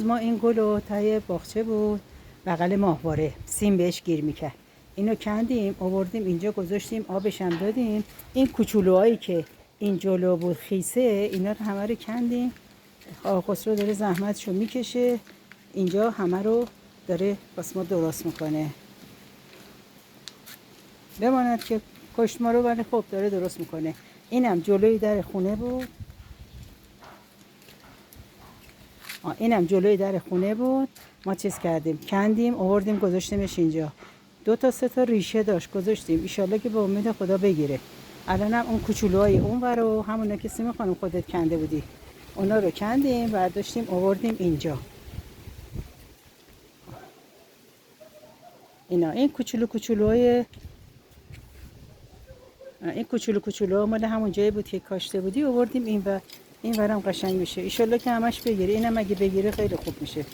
ما این گل و تای باغچه بود، بغل ماهواره سیم بهش گیر میکرد. اینو کندیم آوردیم اینجا گذاشتیم، آبش هم دادیم. این کوچولوهایی که این جلو بود خیسه، اینا رو همه رو کندیم. آقا خسرو داره زحمتشو میکشه، اینجا همه رو داره واسه ما درست میکنه. بماند که کشت ما رو، ولی خب داره درست میکنه. اینم جلوی در خونه بود. اینم جلوی در خونه بود. ما چیز کردیم، کندیم آوردیم گذاشتیمش اینجا. 2 تا 3 تا ریشه داشت گذاشتیم، ایشالله که به امید خدا بگیره. الانم اون کوچولوهای اون ور رو همونا که سیم خانم خودت کنده بودی، اونا رو کندیم برداشتیم آوردیم اینجا. این کوچولوها مال همون جایی بود که کاشته بودی، آوردیم این ورم قشنگ میشه. ایشالله که همش بگیره. اینم اگه بگیره خیلی خوب میشه.